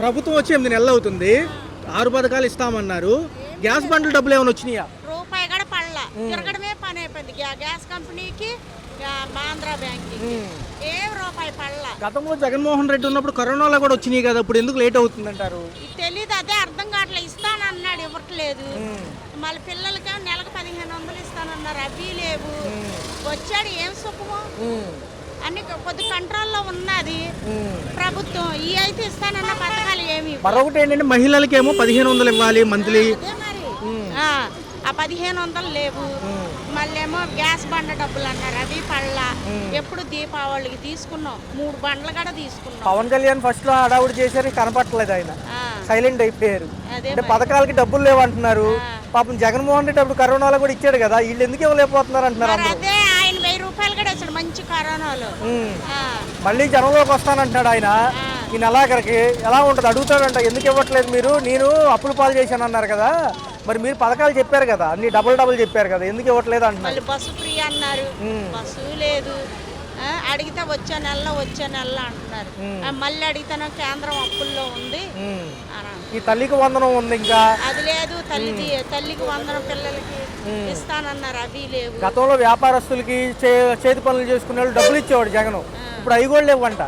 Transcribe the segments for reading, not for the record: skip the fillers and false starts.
ప్రభుత్వం వచ్చి 8 నెలలు అవుతుంది. 6 పథకాలు ఇస్తామన్నారు. గ్యాస్ బండ్లు డబ్బులు ఏమైనా వచ్చినాయా? రూపాయి కూడా పడలా. తిరగడమే పని అయిపోయింది. గ్యాస్ కంపెనీకి ఆంధ్ర బ్యాంక్కి ఏం రూపాయి పడలా. గతంలో జగన్మోహన్ రెడ్డి ఉన్నప్పుడు కరోనాలో కూడా వచ్చినాయి కదా, ఇప్పుడు ఎందుకు లేట్ అవుతుందంటారు? తెలీదు, అదే అర్థం కావట్లేదు. ఇస్తానన్నాడు, ఇవ్వట్లేదు. మళ్ళీ పిల్లలకేమో నెలకు 1500 ఇస్తానన్నారు, అవి లేవు. వచ్చాడు, ఏం సుఖము. అన్ని కొద్ది కంట్రోల్లో ఉన్నది ప్రభుత్వం. ఈ అయితే ఇస్తానన్న పథకాలు ఏమి. మరొకటి ఏంటంటే మహిళలకేమో 1500 ఇవ్వాలి మంత్లీ. ఆ 1500 లేవు. మళ్ళీ ఏమో గ్యాస్ బండ డబ్బులు అన్నారు, అవి పడలా. ఎప్పుడు దీపావళికి తీసుకున్నాం, 3 బండ్లు కూడా తీసుకున్నాం. పవన్ కళ్యాణ్ ఫస్ట్ లో హడావుడి చేశారు, కనపట్టలేదు, ఆయన సైలెంట్ అయిపోయారు. అంటే పథకాలకి డబ్బులు లేవు అంటున్నారు. పాపం జగన్మోహన్ రెడ్డి అప్పుడు కరోనాలో కూడా ఇచ్చాడు కదా, వీళ్ళు ఎందుకు ఇవ్వలేకపోతున్నారు అంటున్నారు. అదే ఆయన 1000 రూపాయలు కూడా ఇచ్చాడు మంచి కరోనాలో. మళ్ళీ జనంలోకి వస్తానంటున్నాడు ఆయన. ఈ నెలాఖరికి ఎలా ఉంటుంది అడుగుతాడంట, ఎందుకు ఇవ్వట్లేదు మీరు, నేను అప్పులు పాలు చేశాను అన్నారు కదా, మరి మీరు పథకాలు చెప్పారు కదా, అన్ని డబుల్ చెప్పారు కదా, ఎందుకు ఇవ్వట్లేదు అంటున్నారు. బస్సు ఫ్రీ అన్నారు, బస్సు లేదు. అడిగితే వచ్చే నెల అంటున్నారు. మళ్ళీ అడిగితేనో కేంద్రం అప్పుల్లో ఉంది. ఈ తల్లికి వందనం ఉంది, ఇంకా అది లేదు. తల్లికి వందనం పిల్లలకి ఇస్తానన్నారు, అవి లేవు. గతంలో వ్యాపారస్తులకి చేతి పనులు చేసుకునే వాళ్ళు డబ్బులు ఇచ్చేవాడు జగన్, ఇప్పుడు అవి కూడా లేవంట.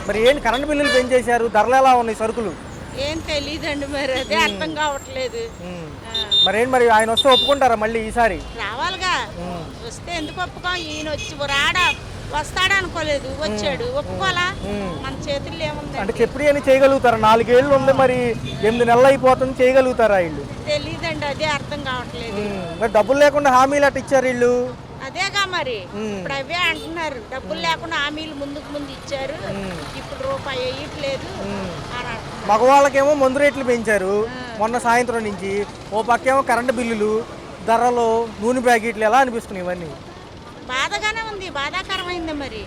మరి ఏంటి కరెంట్ బిల్లులు పెంచేశారు, ధరలు ఎలా ఉన్నాయి సరుకులు? ఏం తెలియదండి, మరి అదే అర్థం కావట్లేదు. మరి ఆయన వస్తే ఒప్పుకుంటారా మళ్ళీ ఈసారి? రావాలిగా, వస్తే ఎందుకు ఒప్పుకోం. ఈయన వచ్చి వస్తాడు అనుకోలేదు, వచ్చాడు, ఒప్పుకోవాలా. మన చేతుల్లో ఏముంది అంటే చెప్పుడు అని చేయగలుగుతారా? 4 ఏళ్ళు ఉంది, మరి 8 నెలలు అయిపోతుంది, చేయగలుగుతారా వీళ్ళు? తెలీదండి, అదే అర్థం కావట్లేదు. మరి డబ్బులు లేకుండా హామీలు అట్ట ఇచ్చారు వీళ్ళు. అదేగా మరి ఇప్పుడు అవే అంటున్నారు, డబ్బులు లేకుండా హామీలు ముందు ఇచ్చారు, ఇప్పుడు రూపాయి వేయట్లేదు అని. మగవాళ్ళకేమో మందు రేట్లు పెంచారు మొన్న సాయంత్రం నుంచి. ఓ పక్కేమో కరెంటు బిల్లులు, ధరలు, నూనె ప్యాకెట్లు, ఎలా అనిపిస్తున్నాయి ఇవన్నీ? బాధగానే ఉంది, బాధాకరమైంది. మరి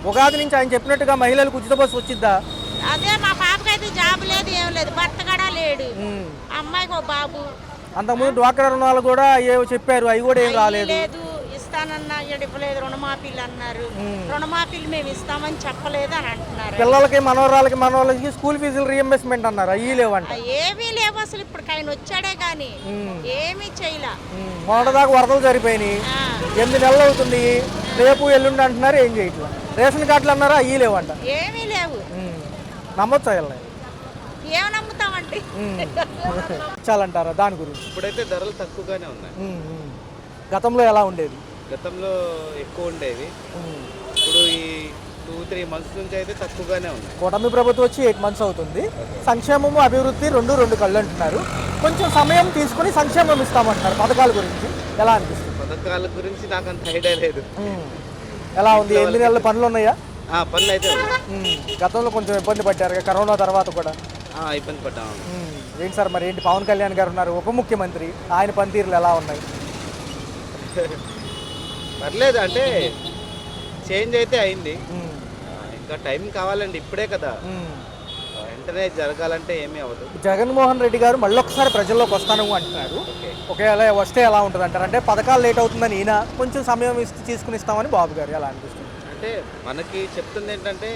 ఉగాది నుంచి ఆయన చెప్పినట్టుగా మహిళలకు ఉచిత బస్సు వచ్చిద్దా? అదే, మా పాపకైతే జాబ్ లేదు, ఏం లేదు, భర్త కూడా లేడు, అమ్మాయికి ఒక బాబు. అంతకుముందు డ్వాక్రా రుణాలు కూడా ఏవో చెప్పారు, అవి కూడా ఏం రాలేదు. ఇస్తానన్నా ఇవ్వలేదు. రుణమాఫీలు అన్నారు, రుణమాఫీలు మేము ఇస్తామని చెప్పలేదు అని అంటున్నారు. పిల్లలకి మనవాళ్ళకి స్కూల్ ఫీజులు రీఎంబర్స్మెంట్ అన్నారు, అవి లేవంట. ఏమీ లేవు అసలు. ఇప్పుడు ఆయన వచ్చాడే కానీ ఏమీ చేయలే. మొన్నటిదాకా వరదలు సరిపోయినాయి, 8 నెలలు అవుతుంది, రేపు ఎల్లుండి అంటున్నారు, ఏం చేయట్లేదు. రేషన్ కార్డులు అన్నారా, అవి లేవంట. ఏమీ లేవు. నమ్మొచ్చా వెళ్ళలేదు? ఏం నమ్ముతామండి. చాలంటారా దాని గురించి? ఇప్పుడైతే ధరలు తక్కువగానే ఉన్నాయి. గతంలో ఎలా ఉండేది? గతంలో ఎక్కువ ఉండేవి, ఇప్పుడు ఈ 2-3 మంత్స్ నుంచి అయితే తక్కువగానే ఉన్నాయి. కూటమి ప్రభుత్వం వచ్చి 8 మంత్స్ అవుతుంది. సంక్షేమము అభివృద్ధి రెండు కళ్ళు అంటున్నారు. కొంచెం సమయం తీసుకుని సంక్షేమం ఇస్తామంటున్నారు. పథకాల గురించి ఎలా అనిపిస్తుంది? పథకాల గురించి నాకు అంత ఐడియా లేదు. ఎలా ఉంది? 8 నెలల పనులు ఉన్నాయా? పనులు అయితే గతంలో కొంచెం ఇబ్బంది పడ్డారు కరోనా తర్వాత కూడా. ఇబ్బంది పడ్డాము. ఏంటి సార్, మరి ఏంటి, పవన్ కళ్యాణ్ గారు ఉన్నారు ఉప ముఖ్యమంత్రి, ఆయన పనితీరులు ఎలా ఉన్నాయి? పర్లేదు, అంటే చేంజ్ అయితే అయింది, ఇంకా టైం కావాలండి. ఇప్పుడే కదా, వెంటనే జరగాలంటే ఏమీ అవ్వదు. జగన్మోహన్ రెడ్డి గారు మళ్ళీ ఒకసారి ప్రజల్లోకి వస్తాను అంటున్నారు. ఒకవేళ వస్తే ఎలా ఉంటుంది అంటారు? అంటే పథకాలు లేట్ అవుతుందని ఈయన, కొంచెం సమయం తీసుకుని ఇస్తామని బాబు గారు, ఎలా అనిపిస్తుంది? అంటే మనకి చెప్తుంది ఏంటంటే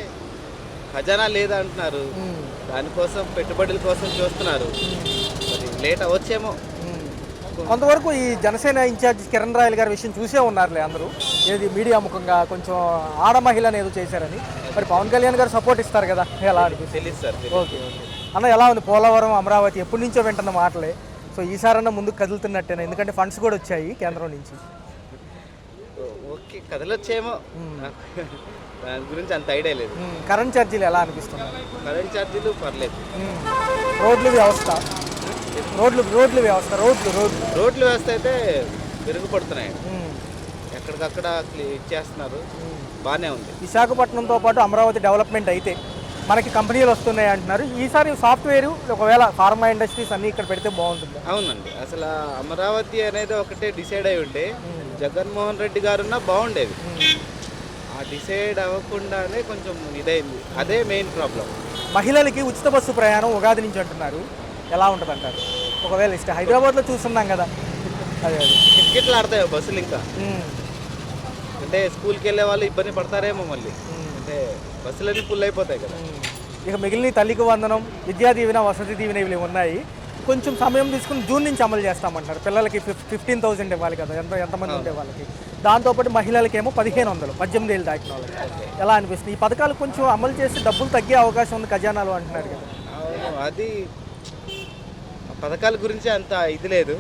ఖజానా లేదా అంటున్నారు, దానికోసం పెట్టుబడుల కోసం చూస్తున్నారు. మరి లేట్ అవ్వచ్చేమో. కొంతవరకు ఈ జనసేన ఇన్ఛార్జ్ కిరణ్ రాయల్ గారి విషయం చూసే ఉన్నారులే అందరూ, ఏది మీడియా ముఖంగా కొంచెం ఆడ మహిళను ఏదో చేశారని. మరి పవన్ కళ్యాణ్ గారు సపోర్ట్ ఇస్తారు కదా, ఎలా అనిపిస్తుంది? తెలియదు సార్. ఓకే అన్న, ఎలా ఉంది పోలవరం, అమరావతి? ఎప్పటి నుంచో వింటున్న మాటలే, సో ఈసారన్నా ముందుకు కదులుతున్నట్టేనా? ఎందుకంటే ఫండ్స్ కూడా వచ్చాయి కేంద్రం నుంచి. ఓకే, కదలొచ్చేమో, దాని గురించి అంత ఐడియా లేదు. కరెంట్ ఛార్జీలు ఎలా అనిపిస్తున్నాయి? కరెంట్ ఛార్జీలు పర్లేదు. రోడ్ల వ్యవస్థ అయితే మెరుగుపడుతున్నాయి, ఎక్కడికక్కడ ఇచ్చేస్తున్నారు, బాగానే ఉంది. విశాఖపట్నంతో పాటు అమరావతి డెవలప్మెంట్ అయితే మనకి కంపెనీలు వస్తున్నాయి అంటున్నారు. ఈసారి సాఫ్ట్వేర్, ఒకవేళ ఫార్మా ఇండస్ట్రీస్ అన్ని ఇక్కడ పెడితే బాగుంటుంది. అవునండి, అసలు అమరావతి అనేది ఒకటే డిసైడ్ అయి ఉంటే జగన్మోహన్ రెడ్డి గారున్నా బాగుండేది. ఆ డిసైడ్ అవ్వకుండానే కొంచెం ఇదైంది, అదే మెయిన్ ప్రాబ్లం. మహిళలకి ఉచిత బస్సు ప్రయాణం ఉగాది నుంచి అంటున్నారు, ఎలా ఉంటుంది అంటారు? ఒకవేళ ఇష్టం, హైదరాబాద్లో చూస్తున్నాం కదా, అదే టికెట్లు ఆడతాయి బస్సులు. ఇంకా అంటే స్కూల్కి వెళ్ళే వాళ్ళు ఇబ్బంది పడతారేమో మళ్ళీ, అంటే బస్సులన్నీ ఫుల్ అయిపోతాయి కదా. ఇక మిగిలిన తల్లికి వందనం, విద్యా దీవెన, వసతి దీవెన ఇవి ఉన్నాయి. కొంచెం సమయం తీసుకుని జూన్ నుంచి అమలు చేస్తామంటారు. పిల్లలకి 15,000 ఇవ్వాలి కదా, ఎంతమంది ఉండే వాళ్ళకి. దాంతోపాటు మహిళలకేమో 1,500, 18 ఏళ్ళు దాటిన వాళ్ళకి. ఎలా అనిపిస్తుంది? ఈ పథకాలు కొంచెం అమలు చేసి డబ్బులు తగ్గే అవకాశం ఉంది ఖజానాలో అంటున్నారు కదా. అవును, అది పథకాల గురించి అంత ఇది లేదు.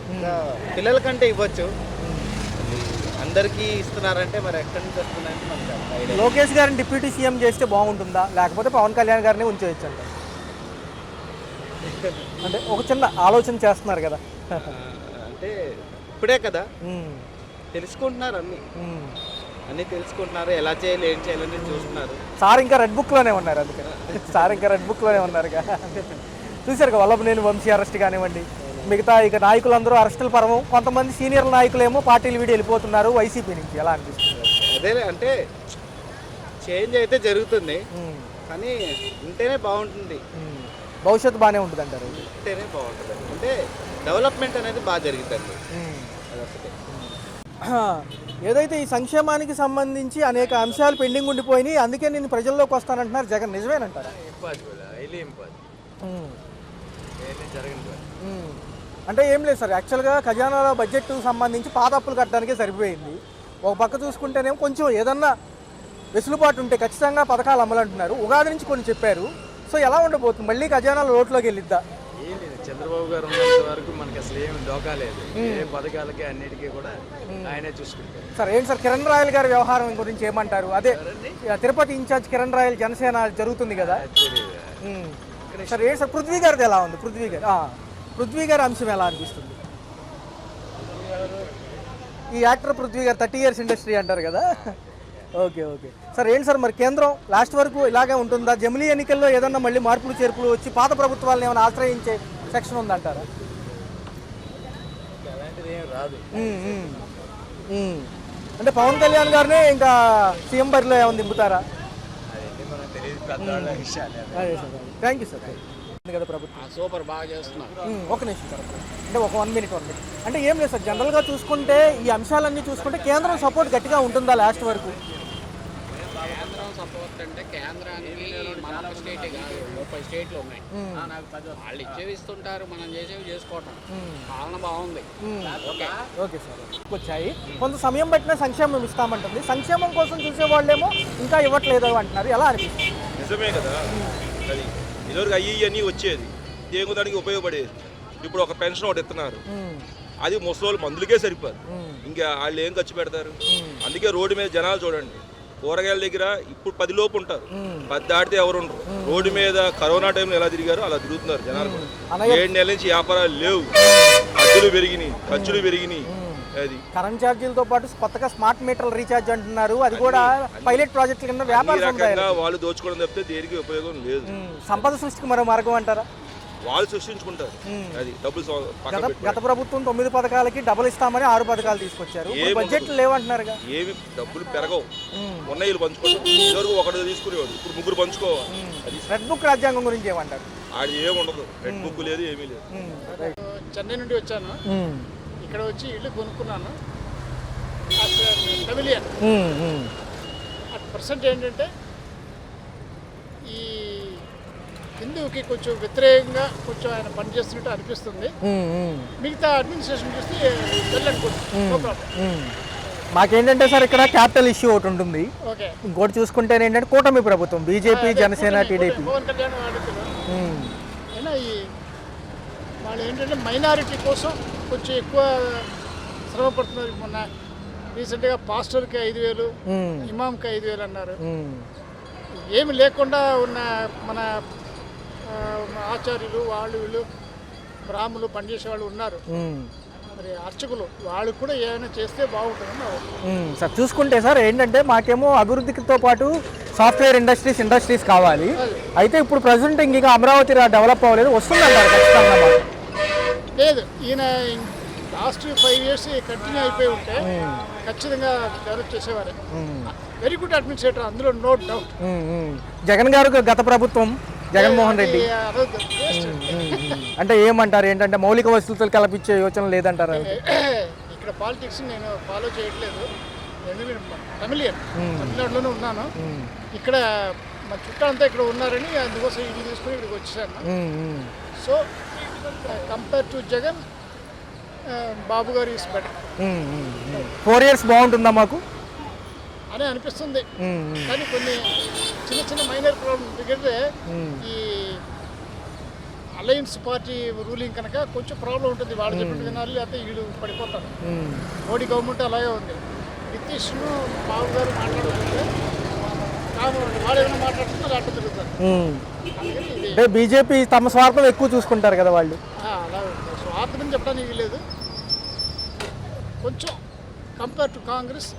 పిల్లల కంటే ఇవ్వచ్చు, అందరికీ ఇస్తున్నారంటే మరి ఎక్కడి నుంచి వస్తున్నాయంటే మనకు అంత idea లేదు. లోకేష్ గారిని డిప్యూటీ సీఎం చేస్తే బాగుంటుందా, లేకపోతే పవన్ కళ్యాణ్ గారిని ఉంచవచ్చు అంట? అంటే ఒక చిన్న ఆలోచన చేస్తున్నారు కదా. అంటే ఇప్పుడే కదా తెలుసుకుంటున్నారు, అన్నీ తెలుసుకుంటున్నారు, ఎలా చేయాలి ఏం చేయాలని చూస్తున్నారు. సార్ ఇంకా రెడ్ బుక్లోనే ఉన్నారు, అందుకని సార్ ఇంకా రెడ్ బుక్లోనే ఉన్నారుగా. చూశారు కదా వల్లభనేని వంశీ అరెస్ట్ కానివ్వండి, మిగతా ఇక నాయకులందరూ అరెస్టుల పర్వం. కొంతమంది సీనియర్ నాయకులేమో పార్టీలు వీడి వెళ్ళిపోతున్నారు వైసీపీ నుంచి. ఎలా అనిపిస్తుంది? అదే అంటే చేంజ్ అయితే జరుగుతుంది, కానీ ఉంటేనే బాగుంటుంది. భవిష్యత్తు బాగానే ఉంటుంది అంటారు. ఉంటేనే బాగుంటుంది, అంటే డెవలప్మెంట్ అనేది బాగా జరుగుతుంది. అదొకటే. ఏదైతే ఈ సంక్షేమానికి సంబంధించి అనేక అంశాలు పెండింగ్ ఉండిపోయినాయి, అందుకే నేను ప్రజల్లోకి వస్తానంటున్నారు జగన్. నిజమేనంటారా? అంటే ఏం లేదు సార్, యాక్చువల్గా ఖజానాలో బడ్జెట్ సంబంధించి పాత అప్పులు కట్టడానికే సరిపోయింది. ఒక పక్క చూసుకుంటేనేమో కొంచెం ఏదన్నా వెసులుబాటు ఉంటే ఖచ్చితంగా పథకాలు అమలు అంటున్నారు. ఉగాది నుంచి కొన్ని చెప్పారు. సో ఎలా ఉండబోతుంది? మళ్ళీ ఖజానాలో లోట్లోకి వెళ్ళిద్దా? ఏం లేదు, చంద్రబాబు గారు ఉన్నంత వరకు మనకి అసలు ఏమి డోకా లేదు. ఏ పథకాలకి అన్నిటికీ కూడా ఆయనే చూసుకుంటారు. సార్ ఏంటి సార్ కిరణ్ రాయల్ గారి వ్యవహారం గురించి ఏమంటారు? అదే తిరుపతి ఇన్ఛార్జ్ కిరణ్ రాయల్ జనసేన జరుగుతుంది కదా. సార్ ఏంటి సార్ పృథ్వీ గారిది ఎలా ఉంది? పృథ్వీ గారి అంశం ఎలా అనిపిస్తుంది? ఈ యాక్టర్ పృథ్వీ గారు 30 years ఇండస్ట్రీ అంటారు కదా. ఓకే సార్ ఏంటి సార్ మరి కేంద్రం లాస్ట్ వరకు ఇలాగే ఉంటుందా? జమిలీ ఎన్నికల్లో ఏదన్నా మళ్ళీ మార్పులు చేర్పులు వచ్చి పాత ప్రభుత్వాలను ఏమైనా ఆశ్రయించే సెక్షన్ ఉందంటారా? అలాంటిది ఏం రాదు. అంటే పవన్ కళ్యాణ్ గారినే ఇంకా సీఎం బరిలో ఏమైనా దింపుతారా? అదేంటి మనకు తెలియదు, పెద్దవాళ్ళ విషయాలు. అదే సార్, థ్యాంక్ యూ సార్. కదా ప్రభుత్వం సూపర్ బాగా చేస్తున్నారు. ఒక నిమిషం సార్, అంటే ఒక 1 minute అంటే ఏం లేదు సార్, జనరల్గా చూసుకుంటే ఈ అంశాలన్నీ చూసుకుంటే కేంద్రం సపోర్ట్ గట్టిగా ఉంటుందా లాస్ట్ వరకు? కేంద్రం సపోర్ట్ అంటే కేంద్రానికి మన స్టేటే కాదు, 30 స్టేట్లు ఉన్నాయి. వాళ్ళు ఇచ్చేవి ఇస్తుంటారు, మనం చేసేవి చేసుకోవటం. పాలన బాగుంది. ఓకే సార్, వచ్చాయి కొంత సమయం పట్టిన సంక్షేమం ఇస్తామంటుంది. సంక్షేమం కోసం చూసే వాళ్ళేమో ఇంకా ఇవ్వట్లేదు అంటున్నారు. ఎలా అనిపిస్తుంది? నిజమే కదా, అది ఇదివరకు అన్నీ వచ్చేది, దేనికి దానికి ఉపయోగపడేది. ఇప్పుడు ఒక పెన్షన్ ఒకటి ఇస్తున్నారు, అది ముసలోళ్ళు మందులకే సరిపోదు, ఇంకా వాళ్ళు ఏం ఖర్చు పెడతారు? అందుకే రోడ్డు మీద జనాలు చూడండి, కూరగాయల దగ్గర ఇప్పుడు 10 లోపు ఉంటారు, 10 దాటితే ఎవరు ఉండరు. రోడ్డు మీద కరోనా టైంలో ఎలా తిరిగారో అలా తిరుగుతున్నారు జనాలు. 7 నెలల నుంచి వ్యాపారాలు లేవు, ఖర్చులు పెరిగినాయి. అది కరెంట్ ఛార్జీలతో పాటు కొత్తగా స్మార్ట్ మీటర్లు రీఛార్జ్ అంటున్నారు, అది కూడా పైలట్ ప్రాజెక్ట్ కింద వ్యాపారం వాళ్ళు దోచుకోవడం తప్పితే దేనికి ఉపయోగం లేదు. సంపద సృష్టికి మరో మార్గం అంటారా? వాళ్ళు సృష్టించుకుంటారు, అది డబ్బులు గత ప్రభుత్వం 9 పథకాలకి డబుల్ ఇస్తామని 6 పథకాలు తీసుకొచ్చారు. బడ్జెట్లు లేవంటున్నారుగా. ఏమి డబ్బులు పెరగవు, ఉన్నయ్యలు పంచుకోవడం. ఇదివరకు ఒకటి తీసుకునేవాడు, ఇప్పుడు 3 పంచుకోవాలి. అది రెడ్ బుక్ రాజ్యాంగం గురించి ఏమంటారు? అది ఏముండదు, రెడ్ బుక్ లేదు, ఏమీ లేదు. చెన్నై నుండి వచ్చాను, ఇక్కడ వచ్చి ఇల్లు కొనుక్కున్నాను. పెవిలియన్ అట్ ప్రజెంట్ ఏంటంటే ఈ హిందువుకి కొంచెం వ్యతిరేకంగా కొంచెం ఆయన పనిచేస్తున్నట్టు అనిపిస్తుంది. మిగతా అడ్మినిస్ట్రేషన్ చూస్తే వెళ్ళనుకుంటున్నాను. మాకేంటంటే సార్ ఇక్కడ క్యాపిటల్ ఇష్యూ ఒకటి ఉంటుంది. ఓకే, ఇంకోటి చూసుకుంటే ఏంటంటే కూటమి ప్రభుత్వం బీజేపీ, జనసేన, టీడీపీ. పవన్ కళ్యాణ్ అయినా ఈ వాళ్ళు ఏంటంటే మైనారిటీ కోసం కొంచెం ఎక్కువ శ్రమ పడుతున్నారు. మొన్న రీసెంట్గా పాస్టర్కి 5,000, ఇమాంకి 5,000 అన్నారు. ఏమి లేకుండా ఉన్న మన ఆచార్యులు వాళ్ళు వీళ్ళు బ్రాహ్మణులు పనిచేసే వాళ్ళు ఉన్నారు, మరి అర్చకులు, వాళ్ళు కూడా ఏమైనా చేస్తే బాగుంటుంది సార్. చూసుకుంటే సార్ ఏంటంటే మాకేమో అభివృద్ధితో పాటు సాఫ్ట్వేర్ ఇండస్ట్రీస్ కావాలి. అయితే ఇప్పుడు ప్రజెంట్ ఇంకా అమరావతి డెవలప్ అవ్వలేదు, వస్తుందంటారు ఖచ్చితంగా? లేదు, ఈయన లాస్ట్ 5 years కంటిన్యూ అయిపోయి ఉంటే ఖచ్చితంగా డెవలప్ చేసేవారే. వెరీ గుడ్ అడ్మినిస్ట్రేటర్, అందులో నో డౌట్. జగన్ గారు గత ప్రభుత్వం జగన్మోహన్ రెడ్డి అంటే ఏమంటారు? ఏంటంటే మౌలిక వసతులు కల్పించే యోచన లేదంటారు? ఇక్కడ పాలిటిక్స్ నేను ఫాలో చేయట్లేదు, తమిళనాడులోనే ఉన్నాను. ఇక్కడ మా చుట్టాలంతా ఇక్కడ ఉన్నారని అందుకోసం ఇల్లు తీసుకుని ఇక్కడికి వచ్చేసాను. సో కంపేర్ టు జగన్ బాబు గారు ఈస్ బెటర్ 4 years బాగుంటుందా మాకు అని అనిపిస్తుంది. కానీ కొన్ని చిన్న చిన్న మైనర్ ప్రాబ్లమ్, ఎందుకంటే ఈ అలయన్స్ పార్టీ రూలింగ్ కనుక కొంచెం ప్రాబ్లం ఉంటుంది. వాళ్ళు చెప్పినట్టు వినాలి, లేకపోతే వీళ్ళు పడిపోతారు. మోడీ గవర్నమెంట్ అలాగే ఉంది. నితీష్ను బాబు గారు మాట్లాడుతుంటే వాళ్ళు ఏమైనా మాట్లాడుతున్నారు అట్ట తిరుగుతారు. అంటే బీజేపీ తమ స్వార్థం ఎక్కువ చూసుకుంటారు కదా వాళ్ళు. అలా స్వార్థం చెప్పడానికి లేదు, కొంచెం compare to Congress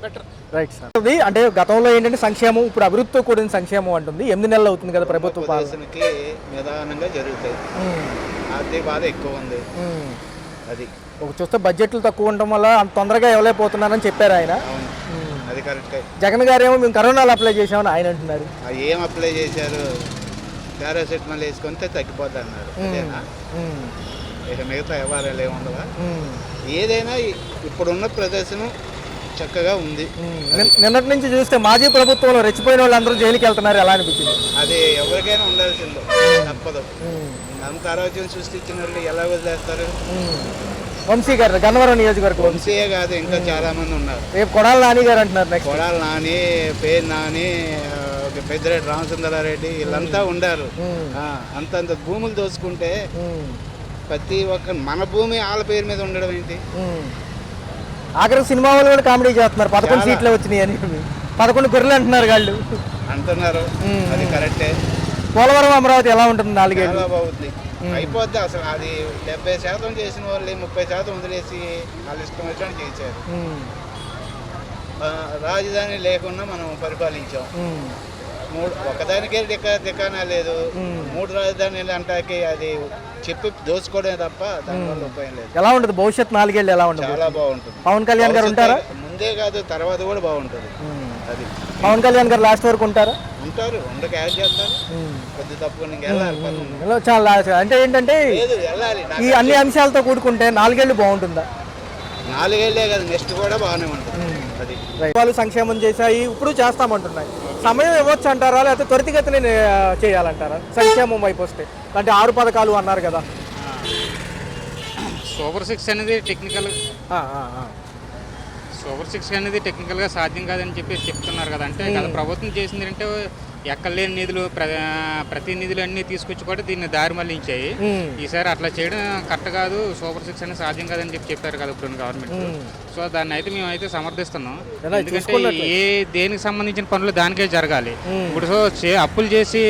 better. Right sir. అంటే గతంలో ఏంటంటే సంక్షేమం, ఇప్పుడు అభివృద్ధితో కూడిన సంక్షేమం అంటుంది. 8 నెలలు అవుతుంది కదా ప్రభుత్వ పాలన. నిదానంగా జరుగుతాయి. ఆర్థిక బాధ ఎక్కువ ఉంది. అది ఒక చూస్తే బడ్జెట్లు తక్కువ ఉండడం వల్ల అంత తొందరగా ఇవ్వలేకపోతున్నారని చెప్పారు ఆయన. అది కరెక్ట్. జగన్ గారు ఏమో మేము కరోనాలో అప్లై చేసామని ఆయన అంటున్నారు. ఏం అప్లై చేశారు? పారాసెటమాల్ వేసుకుంటే తగ్గిపోద్ది అన్నారు. అదేనా? ఇక మిగతా వ్యవహారాలు ఏముండవా? ఏదైనా ఇప్పుడున్న ప్రదర్శన చక్కగా ఉంది. నిన్నటి నుంచి చూస్తే మాజీ ప్రభుత్వంలో రెచ్చిపోయిన వాళ్ళందరూ జైలుకి వెళ్తున్నారు. ఎలా అనిపించింది? అది ఎవరికైనా ఉండాల్సిందే, తప్పదు. అంత ఆరోగ్యం సృష్టించిన వాళ్ళు ఎలా వదిలేస్తారు? వంశీ గారు గన్నవరం నియోజకవర్గం. వంశీయే కాదు, ఇంకా చాలా మంది ఉన్నారు. రేపు కొడాలి నాని గారు అంటున్నారు. నెక్స్ట్ కొడాలి నాని, పేరు నాని, పెద్దిరెడ్డి రామచంద్రారెడ్డి వీళ్ళంతా ఉండారు. అంతంత భూములు దోచుకుంటే ప్రతి ఒక్క మన భూమి వాళ్ళ పేరు మీద ఉండడం ఏంటి? ఆఖరి సినిమా వాళ్ళు కూడా కామెడీ చేస్తున్నారు. 11 సీట్లు వచ్చినాయి అని 11 గొర్రెలు అంటున్నారు వాళ్ళు అంటున్నారు. అది కరెక్టే. పోలవరం అమరావతి ఎలా ఉంటుంది? 4 ఏళ్ళు చాలా బాగుంది. అయిపోద్ది. అసలు అది 70% చేసిన వాళ్ళు 30% వదిలేసి వాళ్ళు ఇష్టం వచ్చినట్టు చేశారు. రాజధాని లేకుండా మనం పరిపాలించాం. ఒకదానికే దికానా లేదు. 3 రాజధానులు అంటాకి అది చెప్పి దోచుకోవడమే తప్ప దానివల్ల ఉపయోగం లేదు. ఎలా ఉంటుంది భవిష్యత్? 4 ఏళ్ళు ఎలా ఉంటుంది? చాలా బాగుంటుంది. పవన్ కళ్యాణ్ గారు ఉంటారా? ముందే కాదు, తర్వాత కూడా బాగుంటుంది. అది పవన్ కళ్యాణ్ గారు లాస్ట్ వరకు ఉంటారా? ఉంటారు. ఉండక యాడ్ చేస్తారు. కొద్ది తప్పు వెళ్ళాలి. చాలా అంటే ఏంటంటే వెళ్ళాలి. ఈ అన్ని అంశాలతో కూడుకుంటే 4 ఏళ్ళు బాగుంటుందా? 4 ఏళ్ళే కదా, నెక్స్ట్ కూడా బాగానే ఉంటుంది. అది వాళ్ళు సంక్షేమం చేశాయి, ఇప్పుడు చేస్తామంటున్నాయి. సమయం ఇవ్వచ్చు అంటారా, లేకపోతే త్వరితగతిని చేయాలంటారా సంక్షేమం వైపు వస్తే? అంటే 6 పథకాలు అన్నారు కదా. సూపర్ 6 అనేది టెక్నికల్గా సాధ్యం కాదని చెప్పేసి చెప్తున్నారు కదా. అంటే గత ప్రభుత్వం చేసింది అంటే ఎక్కలేని నిధులు, ప్రతి నిధులు అన్నీ తీసుకొచ్చి కూడా దీన్ని దారి మళ్లించాయి. ఈసారి అట్లా చేయడం కరెక్ట్ కాదు. సూపర్ 6 అనేది సాధ్యం కాదని చెప్పారు కదా ఇప్పుడు గవర్నమెంట్. సో దాన్ని అయితే మేమైతే సమర్థిస్తున్నాం. ఎందుకంటే దేనికి సంబంధించిన పనులు దానికే జరగాలి. ఇప్పుడు సో అప్పులు చేసి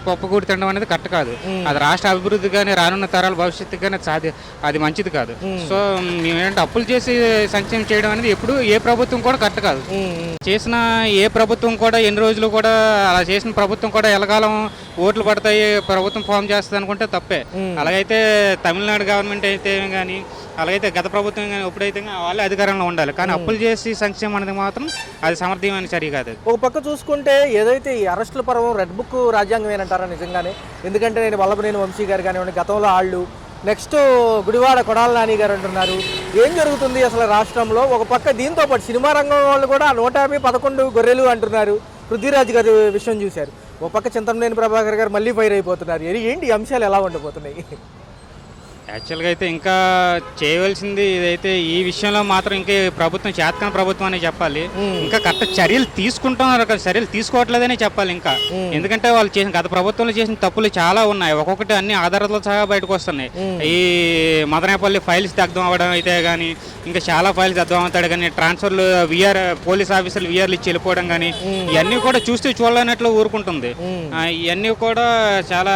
పప్పుకూడి తినడం అనేది కరెక్ట్ కాదు. అది రాష్ట్ర అభివృద్ధి కానీ రానున్న తరాల భవిష్యత్తు కానీ అది మంచిది కాదు. సో మేమేంటే అప్పులు చేసి సంక్షేమం చేయడం అనేది ఎప్పుడు ఏ ప్రభుత్వం కూడా కరెక్ట్ కాదు. చేసిన ఏ ప్రభుత్వం కూడా ఎన్ని రోజులు కూడా అలా చేసిన ప్రభుత్వం కూడా ఎలకాలం ఓట్లు పడతాయి, ప్రభుత్వం ఫామ్ చేస్తుంది అనుకుంటే తప్పే. అలాగైతే తమిళనాడు గవర్నమెంట్ అయితే కానీ, అలాగైతే గత ప్రభుత్వం కానీ ఎప్పుడైతే వాళ్ళే అధికారంలో ఉండాలి. కానీ అప్పులు చేసి సంక్షేమం అనేది మాత్రం అది సమర్థమైన చర్య కాదు. ఒక పక్క చూసుకుంటే ఏదైతే ఈ అరెస్టుల పర్వం రెడ్ బుక్ రాజ్యాంగం ఏనంటారా నిజంగానే? ఎందుకంటే నేను వల్లభనేని వంశీ గారు కానివ్వండి, గతంలో వాళ్ళు, నెక్స్ట్ గుడివాడ కొడాలి నాని గారు అంటున్నారు. ఏం జరుగుతుంది అసలు రాష్ట్రంలో? ఒక పక్క దీంతో పాటు సినిమా రంగం వాళ్ళు కూడా 150-11 గొర్రెలు అంటున్నారు. పృథ్వీరాజ్ గారి విషయం చూశారు. ఒక పక్క చింతమనేని ప్రభాకర్ గారు మళ్ళీ ఫైర్ అయిపోతున్నారు. ఏంటి ఈ అంశాలు ఎలా ఉండబోతున్నాయి? యాక్చువల్గా అయితే ఇంకా చేయవలసింది ఇదైతే ఈ విషయంలో మాత్రం ఇంకా ప్రభుత్వం చేతకాని ప్రభుత్వం అనే చెప్పాలి. ఇంకా కరెక్ట్ చర్యలు తీసుకుంటున్నారు, చర్యలు తీసుకోవట్లేదనే చెప్పాలి. ఇంకా ఎందుకంటే వాళ్ళు చేసిన గత ప్రభుత్వంలో చేసిన తప్పులు చాలా ఉన్నాయి. ఒక్కొక్కటి అన్ని ఆధారాలతో సహా బయటకు వస్తున్నాయి. ఈ మదనపల్లి ఫైల్స్ దగ్ధం అవ్వడం అయితే కానీ, ఇంకా చాలా ఫైల్స్ దగ్ధం అవుతాడు కానీ, ట్రాన్స్ఫర్లు పోలీస్ ఆఫీసర్లు విఆర్లు ఇచ్చి వెళ్ళిపోవడం కానీ, ఇవన్నీ కూడా చూస్తే చూడలేనట్లు ఊరుకుంటుంది. ఇవన్నీ కూడా చాలా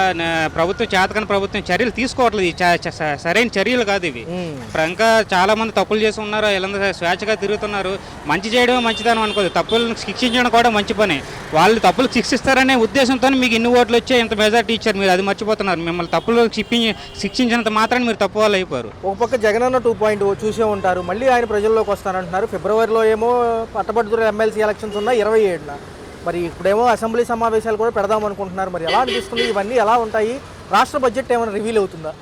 ప్రభుత్వం చేతకాని ప్రభుత్వం చర్యలు తీసుకోవట్లేదు. సరైన చర్యలు కాదు ఇవి. ఇంకా చాలా మంది తప్పులు చేసి ఉన్నారు. వీళ్ళందరూ స్వేచ్ఛగా తిరుగుతున్నారు. మంచి చేయడం మంచిదనం అనుకోదు, తప్పులను శిక్షించడం కూడా మంచి పని. వాళ్ళు తప్పులు శిక్షిస్తారనే ఉద్దేశంతో మీకు ఇన్ని ఓట్లు వచ్చే ఇంత మెజార్టీ ఇచ్చారు. మీరు అది మర్చిపోతున్నారు. మిమ్మల్ని తప్పులు శిక్షించినంత మాత్రాన్ని మీరు తప్పు వాళ్ళు అయిపోరు. ఒక పక్క జగనన్న 2.0 చూసే ఉంటారు. మళ్ళీ ఆయన ప్రజల్లోకి వస్తానంటున్నారు. ఫిబ్రవరిలో ఏమో పట్టభద్రుల ఎమ్మెల్సీ ఎలక్షన్స్ ఉన్నాయి 27న. మరి ఇప్పుడేమో అసెంబ్లీ సమావేశాలు కూడా పెడదాం అనుకుంటున్నారు. మరి ఎలా అనిపిస్తుంది? ఇవన్నీ ఎలా ఉంటాయి? రాష్ట్ర బడ్జెట్ ఏమైనా రివీల్ అవుతుందా?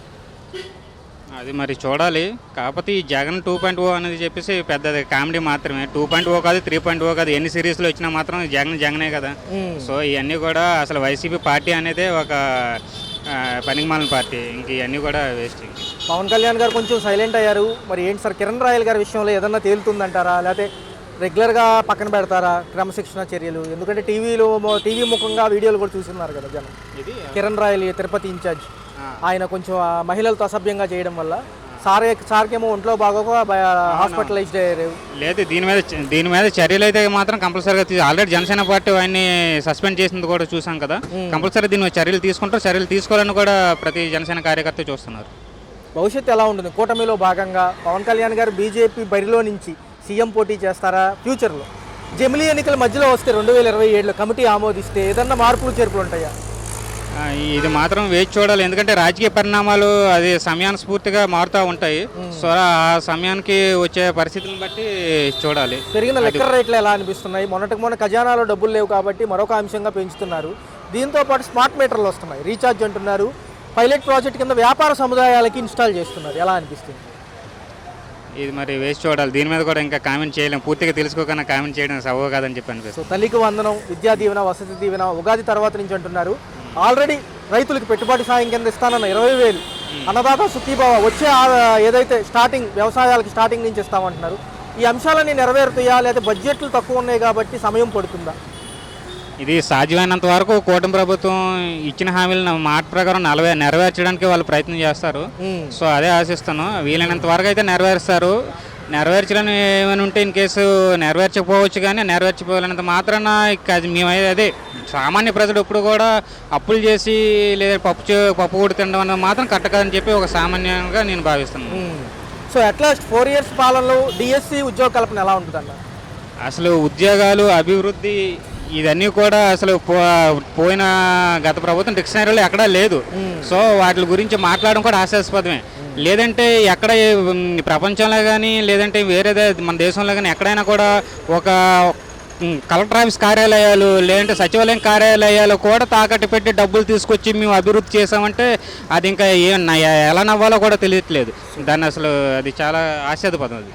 అది మరి చూడాలి. కాకపోతే ఈ జగన్ 2.0 అనేది చెప్పేసి పెద్దది కామెడీ మాత్రమే. 2.0 కాదు, 3.0 కాదు, ఎన్ని సిరీస్లు వచ్చినా మాత్రం జగనే కదా. సో ఇవన్నీ కూడా అసలు వైసీపీ పార్టీ అనేది ఒక పనికిమాలిన పార్టీ. ఇంక ఇవన్నీ కూడా వేస్ట్. పవన్ కళ్యాణ్ గారు కొంచెం సైలెంట్ అయ్యారు. మరి ఏంటి సార్, కిరణ్ రాయల్ గారి విషయంలో ఏదన్నా తేలుతుందంటారా, లేకపోతే రెగ్యులర్గా పక్కన పెడతారా క్రమశిక్షణ చర్యలు? ఎందుకంటే టీవీ ముఖంగా వీడియోలు కూడా చూస్తున్నారు కదా జనం. కిరణ్ రాయల్ తిరుపతి ఇన్ఛార్జ్, ఆయన కొంచెం మహిళలతో అసభ్యంగా చేయడం వల్ల సార్కేమో ఒంట్లో బాగోక హాస్పిటలైజ్డ్ అయ్యారు. లేదు, దీని మీద చర్యలు అయితే మాత్రం కంపల్సరీగా ఆల్రెడీ జనసేన పార్టీ ఆయన్ని సస్పెండ్ చేసింది కూడా చూసాం కదా. కంపల్సరీ దీని మీద చర్యలు తీసుకుంటారు. చర్యలు తీసుకోవాలని కూడా ప్రతి జనసేన కార్యకర్త చూస్తున్నారు. భవిష్యత్తు ఎలా ఉంటుంది? కూటమిలో భాగంగా పవన్ కళ్యాణ్ గారు బీజేపీ బరిలో నుంచి సీఎం పోటీ చేస్తారా? ఫ్యూచర్లో జమిలీ ఎన్నికల మధ్యలో వస్తే 2027లో కమిటీ ఆమోదిస్తే ఏదన్నా మార్పులు చేర్పులు ఉంటాయా? ఇది మాత్రం వేచి చూడాలి. ఎందుకంటే రాజకీయ పరిణామాలు అది సమయానుస్ఫూర్తిగా మారుతూ ఉంటాయి. సో ఆ సమయానికి వచ్చే పరిస్థితులను బట్టి చూడాలి. పెరిగిన లిక్కర్ రేట్లు ఎలా అనిపిస్తున్నాయి? మొన్న ఖజానాలో డబ్బులు లేవు కాబట్టి మరొక అంశంగా పెంచుతున్నారు. దీంతో పాటు స్మార్ట్ మీటర్లు వస్తున్నాయి, రీఛార్జ్ అంటున్నారు. పైలట్ ప్రాజెక్ట్ కింద వ్యాపార సముదాయాలకి ఇన్స్టాల్ చేస్తున్నారు. ఎలా అనిపిస్తుంది? ఇది మరి వేసి చూడాలి. దీని మీద కూడా ఇంకా కామెంట్ చేయలేం. పూర్తిగా తెలుసుకోకుండా కామెంట్ చేయడం సవ్వ కాదని చెప్పి అనిపిస్తుంది. సో తల్లికి వందనం, విద్యా దీవెన, వసతి దీవెన ఉగాది తర్వాత నుంచి అంటున్నారు. ఆల్రెడీ రైతులకు పెట్టుబడి సాయం కింద ఇస్తానన్న 20,000 అన్నదాత సుఖీభావ వచ్చే ఏదైతే వ్యవసాయాలకి స్టార్టింగ్ నుంచి ఇస్తామంటున్నారు. ఈ అంశాలన్నీ నెరవేరుతాయా, లేదా బడ్జెట్లు తక్కువ ఉన్నాయి కాబట్టి సమయం పడుతుందా? ఇది సాధ్యమైనంత వరకు కూటమి ప్రభుత్వం ఇచ్చిన హామీలను మాట ప్రకారం నెరవేర్చడానికి వాళ్ళు ప్రయత్నం చేస్తారు. సో అదే ఆశిస్తాను. వీలైనంత వరకు అయితే నెరవేరుస్తారు. నెరవేర్చాలని ఏమైనా ఉంటే ఇన్ కేసు నెరవేర్చకపోవచ్చు, కానీ నెరవేర్చిపోలేనంత మాత్రాన మేము అదే సామాన్య ప్రజలు ఇప్పుడు కూడా అప్పులు చేసి లేదా పప్పు కూడా తినడం అనేది మాత్రం కట్టకదని చెప్పి ఒక సామాన్యంగా నేను భావిస్తున్నాను. సో అట్లాస్ట్ 4 years పాలనలో డిఎస్సి ఉద్యోగ కల్పన ఎలా ఉంటుందన్న? అసలు ఉద్యోగాలు, అభివృద్ధి ఇవన్నీ కూడా అసలు పోయిన గత ప్రభుత్వం డిక్షనరీలో ఎక్కడా లేదు. సో వాటి గురించి మాట్లాడడం కూడా హాస్యాస్పదమే. లేదంటే ఎక్కడ ప్రపంచంలో కానీ లేదంటే వేరేదే మన దేశంలో కానీ ఎక్కడైనా కూడా ఒక కలెక్టర్ ఆఫీస్ కార్యాలయాలు లేదంటే సచివాలయం కార్యాలయాలు కూడా తాకట్టు పెట్టి డబ్బులు తీసుకొచ్చి మేము అభివృద్ధి చేసామంటే అది ఇంకా ఎలా నవ్వాలో కూడా తెలియట్లేదు. దాన్ని అసలు అది చాలా ఆశ్చర్యపదం అది.